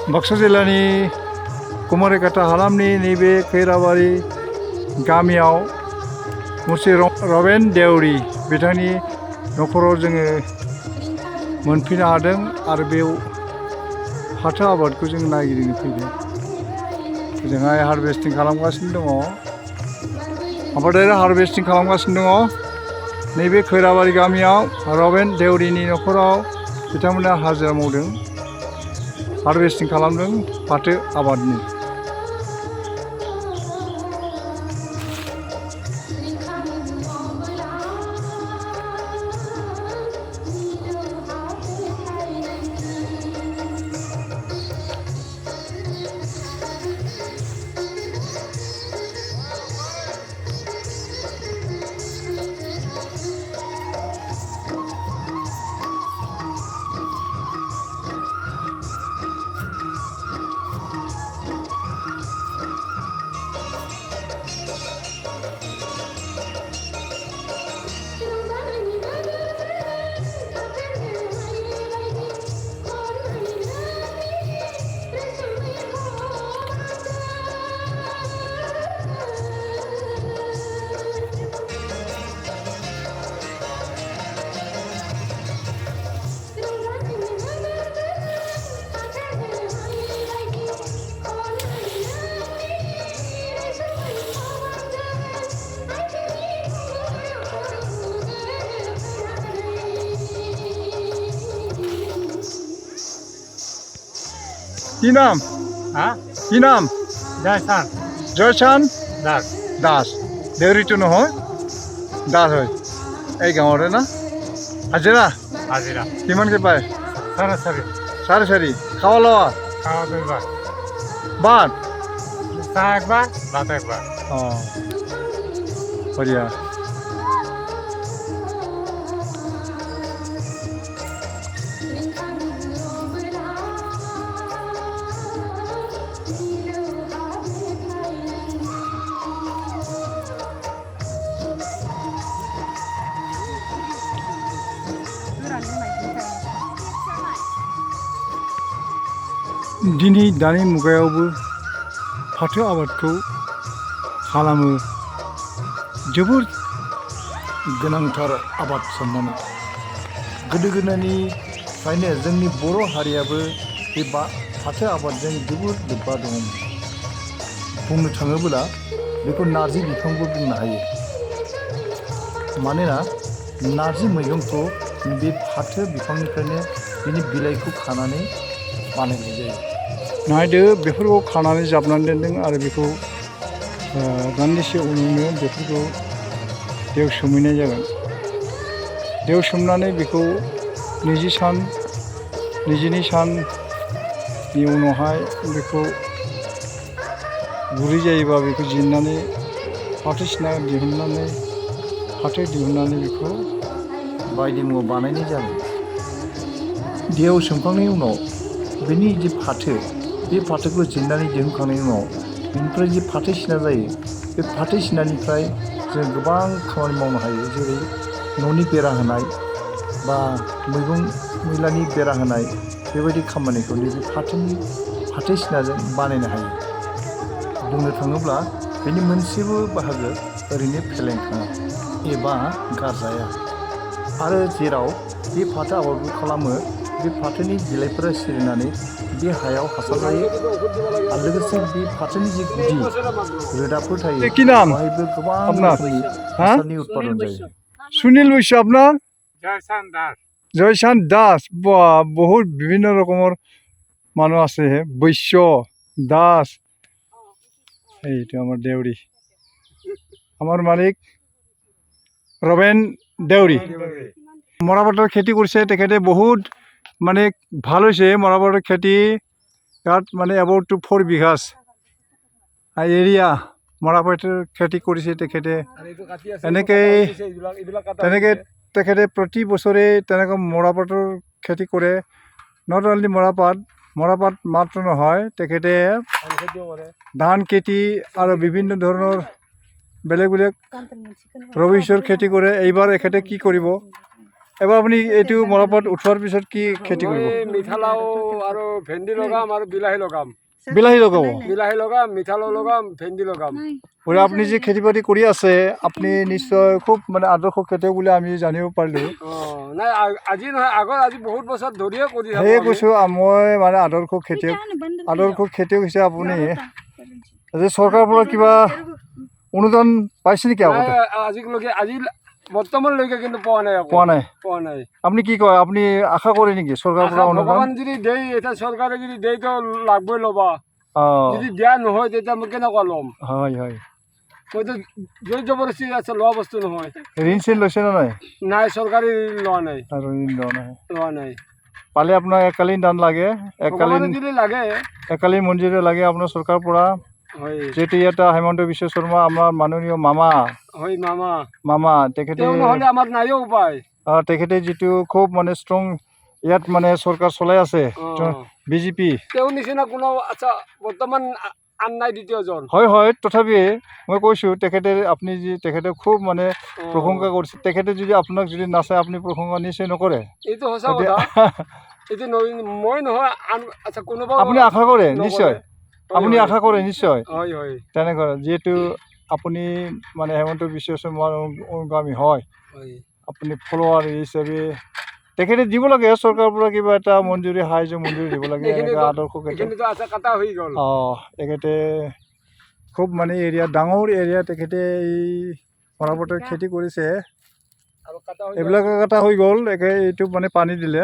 बाक्सा जिल्लानि कुमारिघाटा हालामनि नैबे खैराबारि गामियाव मुंसे रबेन देउरि बिथांनि न'खराव जोङो मोनफैनो हादों आरो बेयाव फाथो आबादखौ जों नागिरनो फैदों। ओजोंहाय हारभेस्टिं खालामगासिनो दङ, आबादारिया हारभेस्टिं खालामगासिनो दङ। नैबे खैराबारि गामियाव रबेन देउरिनि न'खराव बिथांमोना हाजिरा मावदों, हारभेस्टिं खालामदों फाथो आबादनि। কি নাম? কি নাম? জয়চান দাস। দেউৰীটো নহয়, দাস হয়। এই গাঁৱৰে না? হাজিৰা কিমানকৈ পায়? 4.5। খাওয়া লওয়া? ভাত চাহ একবার, ভাত একবার। বঢ়িয়া। दिनै दानि मुगायावबो फाथो आबादखौ खालामो, जोबोर गोनांथार आबाद साननानै। गोदो गोदायनिफ्रायनो जोंनि बर' हारियाबो बे फाथो आबादजों जोबोर लोब्बा दङ। बुंनो थाङोब्ला बेखौ नारजि बिफांबो बुंनो हायो। मानोना नारजि मैगंखौ बे फाथो बिफांनिफ्रायनो बिनि बिलाइखौ खानानै बानायनाय जायो। नायदो बेफोरखौ खानानै जाबनानै दोनदों आरो बेखौ दान्दिसे उनावनो बेफोरखौ दैयाव सोमहैनाय जागोन। दैयाव सोमनानै बेखौ 20 सान 22 साननि उनावहाय बेखौ गुरै जायोबा बेखौ जिरनानै फाथो सिना दिहुननानै बेखौ बायदि मुवा बानायनाय जागोन। दैयाव सोमखांनायनि उनाव बेनि जे फाथो, बे फाथोखौ जिरनानै दिहुनखांनायनि उनाव बेनिफ्राय जे फाथो सिना जायो, बे फाथो सिनानिफ्राय जों गोबां खामानि मावनो हायो। जेरै न'नि बेरा होनाय बा मैगं मैलानि बेरा होनाय, बेबायदि खामानिखौ नैबे फाथो सिनाजों बानायनो हायो। बुंनो थाङोब्ला बेनि मोनसेबो बाहागो ओरैनो फेलें थाङा एबा गारजाया। आरो जेराव बे फाथो आबादखौ खालामो, बे फाथोनि बिलाइफोरा सिरिनानै बे हायाव हासार जायो आरो लोगोसे बे फाथोनि जे गुदि रोदाफोर थायो, बेवहायबो गोबां रोखोमनि हासारनि उत्पादन जायो। सुनील বৈশ্য আপনার? জয়চান দাস। বাহ, বহুত বিভিন্ন রকমের মানুষ আছে, বৈশ্য দাস। এইটো আমার দেউরি, আমার মালিক ৰবেন দেউৰি। মৰাপাটৰ খেতি কৰিছে তেখেতে, বহুত মানে ভাল হৈছে মৰাপাটৰ খেতি। ইয়াত মানে এবাউট 4 বিঘাছ এৰিয়া মৰাপাটৰ খেতি কৰিছে তেখেতে। তেনেকৈ তেখেতে প্ৰতি বছৰে তেনেকৈ মৰাপাটৰ খেতি কৰে। নট অনলি মৰাপাট মাত্ৰ নহয়, তেখেতে ধান খেতি আৰু বিভিন্ন ধৰণৰ বেলেগ বেলেগ ৰবিশৰ খেতি কৰে। এইবাৰ এখেতে কি কৰিব? এবাৰ আপুনি এইটো মৰাপাট উঠোৱাৰ পিছত কি খেতি কৰিব? মিঠালাও আৰু ভেন্দি লগাম আৰু বিলাহী লগাম। বিলাহী লগাব। বিলাহী লগাম, মিঠালো লগাম, ভেন্দি লগাম। বঢ়িয়া, আপুনি যি খেতি বাতি কৰি আছে আপুনি নিশ্চয় খুব মানে আদৰ্শ খেতিয়ক বুলি আমি জানিব পাৰিলোঁ। নাই আজি নহয়, আগত আজি বহুত বছৰ ধৰিয়ে কৰি সেয়ে কৈছোঁ মই মানে আদৰ্শ খেতিয়ক হিচাপে আপুনি যে চৰকাৰৰ পৰা কিবা অনুদান পাইছে নেকি আগতে? আজি বৰ্তমানলৈকে কিন্তু পোৱা নাই। আপুনি কি কয়, আপুনি আশা কৰে নেকি চৰকাৰৰ পৰা অনুদান? ভগৱান যদি দেই, এতিয়া চৰকাৰে যদি দেই তো লাগবই ল'বা। যদি দিয়া নহয় তেতিয়া মই কেনেকুৱা ল'ম? হয় মইতো জোৰ জবৰদস্তি আছে লোৱা বস্তু নহয়। ঋণ চিন লৈছে নে নাই? নাই, চৰকাৰী লোৱা নাই। পালে আপোনাক এককালীন দান লাগে, এককালীন মঞ্জুৰি লাগে আপোনাৰ চৰকাৰৰ পৰা। যিহেতু ইয়াত হেমন্ত বিশ্ব শৰ্মা আমাৰ মাননীয় মামা তেখেতে যিটো খুব মানে ষ্ট্ৰং ইয়াত মানে চৰকাৰ চলাই আছে বিজেপি। তেওঁৰ নিচিনা কোনো আচ্ছা বৰ্তমান আন নাই দ্বিতীয়জন। হয়, তথাপি মই কৈছোঁ তেখেতে খুব মানে প্ৰশংসা কৰিছে। তেখেতে যদি আপোনাক যদি নাচায় আপুনি প্ৰশংসা নিশ্চয় নকৰে। এইটো সঁচা কথা। এইটো মই নহয়, আচ্ছা কোনোবা আপুনি আশা কৰে নিশ্চয়, হয়। তেনেকুৱা যিহেতু আপুনি মানে হেমন্ত বিশ্ব শৰ্মাৰ অনুগামী হয়, আপুনি ফলোৱাৰ হিচাপে তেখেতে দিব লাগে চৰকাৰৰ পৰা কিবা এটা সাহায্য মঞ্জুৰি দিব লাগে। আদৰ্শ তেখেতে খুব মানে ডাঙৰ এৰিয়া তেখেতে এই মৰাপাটৰ খেতি কৰিছে। এইবিলাক কটা হৈ গ'ল। এইটো মানে পানী দিলে,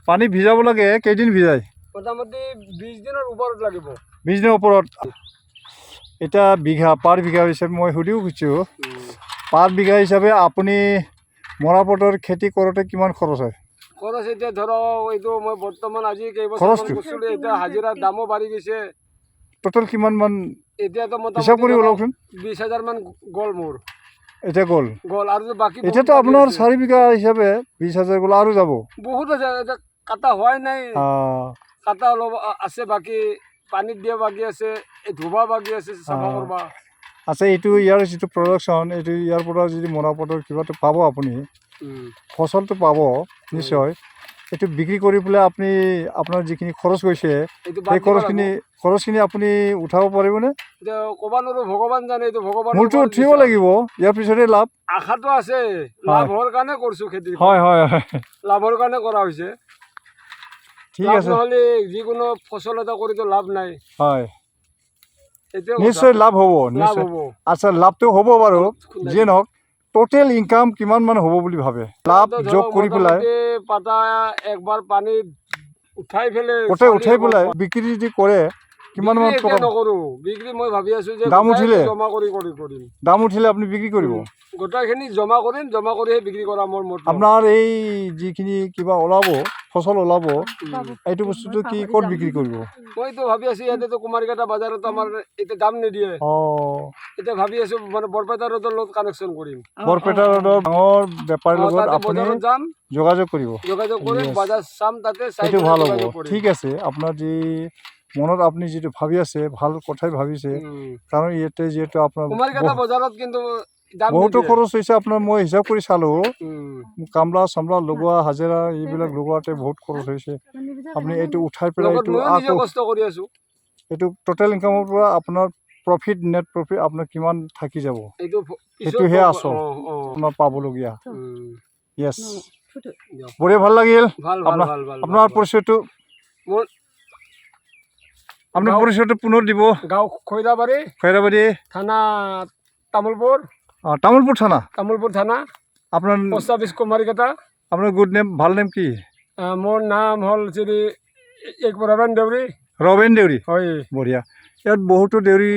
পানী ভিজাব লাগে। কেইদিন ভিজাই? মোটামুটি 20 দিনৰ ওপৰত লাগিব। 20 দিনৰ ওপৰত। এতিয়া পাৰ বিঘা হিচাপে মই সুধিও খুজিছোঁ, পাৰ বিঘা হিচাপে আপুনি মৰাপাটৰ খেতি কৰোঁতে কিমান খৰচ হয়? খৰচ এতিয়া ধৰক এইটো মই বৰ্তমান আজি কেইবছৰ এতিয়া হাজিৰাৰ দামো বাঢ়ি গৈছে। টোটেল কিমান মান এতিয়াতো হিচাপ কৰি ওলাওকচোন। 20,000 মান গ'ল মোৰ। এতিয়া গ'ল আৰু বাকী এতিয়াতো আপোনাৰ 4 বিঘা হিচাপে 20,000 গ'ল, আৰু যাব বহুত আছে। এতিয়া কাটা হোৱাই নাই, কাটা অলপ আছে বাকী, পানীত দিয়া বাকী আছে, ধুবা বাকী আছে, চাফা কৰবা। আচ্ছা, এইটো ইয়াৰ যিটো প্ৰডাকশ্যন, এইটো ইয়াৰ পৰা যদি মৰাপাটৰ কিবাটো পাব আপুনি, ফচলটো পাব নিশ্চয়। এইটো বিক্ৰী কৰি পেলাই আপুনি আপোনাৰ যিখিনি খৰচ গৈছে সেই খৰচখিনি আপুনি উঠাব পাৰিবনে? ক'ব নোৱাৰো, ভগৱান জানে। এইটো ভগৱান মূলটো উঠিব লাগিব, ইয়াৰ পিছতে লাভ। আশাটো আছে, লাভৰ কাৰণে কৰিছোঁ খেতি। হয়, লাভৰ কাৰণে কৰা হৈছে। ঠিক আছে, নহ'লে যিকোনো ফচল এটা কৰিতো লাভ নাই। হয়, নিশ্চয় লাভ হ'ব। আচ্ছা, লাভটো হ'ব বাৰু। যিয়ে নহওক টোটেল ইনকাম কিমান মান হ'ব বুলি ভাবে? লাভ যোগ কৰি পেলাই পাতা একবাৰ পানীত উঠাই পেলাই বিক্ৰী যদি কৰে কিমান মান টকা? নকৰোঁ বিক্ৰী। মই ভাবি আছোঁ যে দাম উঠিলে কৰিম। দাম উঠিলে আপুনি বিক্ৰী কৰিব? গোটেইখিনি জমা কৰিহে বিক্ৰী কৰা মোৰ মত। আপোনাৰ এই যিখিনি কিবা ওলাব, ফচল ওলাব, এইটো বস্তুটো কি ক'ত বিক্ৰী কৰিব? মইতো ভাবি আছোঁ ইয়াতেতো কুমাৰিকাটা বাজাৰত আমাৰ এতিয়া দাম নিদিয়ে। এতিয়া ভাবি আছোঁ মানে বৰপেটা ৰোডৰ লগত কানেকশ্যন কৰিম। বৰপেটা ৰোডৰ ডাঙৰ বেপাৰীৰ লগত আপুনি যোগাযোগ কৰিব। বাজাৰ চাম, তাতে সেইটো ভাল হ'ব। ঠিক আছে, আপোনাৰ যি মনত আপুনি যিটো ভাবি আছে ভাল কথাই ভাবিছে। কাৰণ ইয়াতে যিহেতু আপোনাৰ বজাৰত কিন্তু বহুতো খৰচ হৈছে আপোনাৰ। মই হিচাপ কৰি চালোঁ, কামলা চামলা লগোৱা, হাজিৰা এইবিলাক লগোৱাতে বহুত খৰচ হৈছে। আপুনি এইটো উঠাই পেলাই এইটো টোটেল ইনকামৰ পৰা আপোনাৰ নেট প্ৰফিট আপোনাৰ কিমান থাকি যাব, সেইটোহে আচল আপোনাৰ পাবলগীয়া। য়েছ, বঢ়িয়া, ভাল লাগিল। আপোনাৰ পৰিচয়টো পুনৰ দিব। গাঁও খৈৰাবাৰী, থানা তামোলপুৰ থানা, আপোনাৰ পোষ্ট অফিচ কুমাৰিকাটা। আপোনাৰ গুড নেম, ভাল নেম কি? মোৰ নাম হ'ল শ্ৰী ৰবেন দেউৰী। হয়, বঢ়িয়া। ইয়াত বহুতো দেউৰী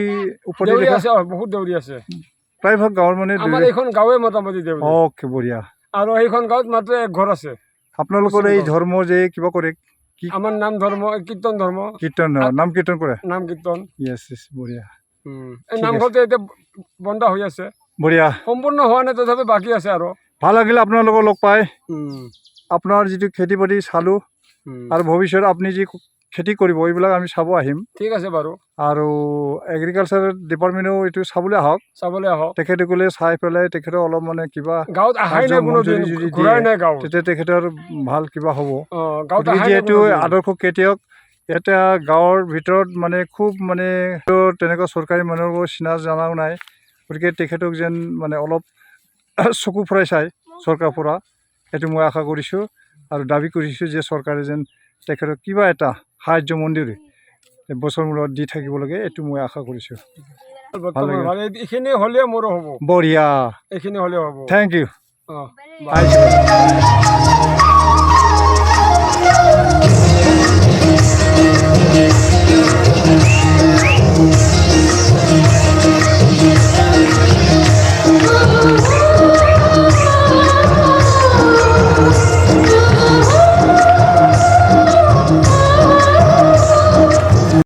আছে, বহুত দেউৰী আছে। প্ৰায়ভাগ গাঁৱৰ মানে আমাৰ এইখন গাঁৱে মোটামুটি দেউৰী। অ'কে, বঢ়িয়া। আৰু এইখন গাঁৱত মাত্ৰ এক ঘৰ আছে। আপোনালোকৰ এই ধৰ্ম যে কিবা কৰে? আমাৰ নাম ধৰ্ম কীৰ্তন ধৰ্ম। নাম কীৰ্তন কৰে? নাম কীৰ্তন। য়েছ, বঢ়িয়া। এই নামঘৰটো এতিয়া বন্ধ হৈ আছে। বঢ়িয়া, সম্পূৰ্ণ হোৱা নাই, তথাপি বাকী আছে। আৰু ভাল লাগিল আপোনালোকক লগ পাই। আপোনাৰ যিটো খেতি বাতি চালোঁ আৰু ভৱিষ্যত আপুনি যি খেতি কৰিব এইবিলাক আমি চাব আহিম ঠিক আছে বাৰু আৰু এগ্ৰিকালচাৰ ডিপাৰ্টমেণ্টেও এইটো চাবলৈ আহক চাবলৈ আহক তেখেতসকলে চাই পেলাই তেখেতৰ অলপ মানে কিবা গাঁৱত আহাই নাই কোনো দিন যদি ঘূৰাই দিয়ে নাই গাঁৱত তেতিয়া তেখেতৰ ভাল কিবা হ'ব গাঁৱত গতিকে আহাই নাই যিহেতু কোনো দিন। আদৰ্শ খেতিয়ক এতিয়া গাঁৱৰ ভিতৰত মানে খুব মানে তেনেকুৱা চৰকাৰী মানুহৰ চিনা জনাও নাই গতিকে তেখেতক যেন মানে অলপ চকু ফুৰাই চাই চৰকাৰৰ পৰা সেইটো মই আশা কৰিছোঁ আৰু দাবী কৰিছোঁ যে চৰকাৰে যেন তেখেতক কিবা এটা সাহায্য মন্দিৰ বছৰ মূৰত দি থাকিব লাগে এইটো মই আশা কৰিছোঁ বৰ্তমান ভাল এইখিনি হ'লে মোৰো হ'ব বঢ়িয়া এইখিনি হ'লে হ'ব থেংক ইউ অঁ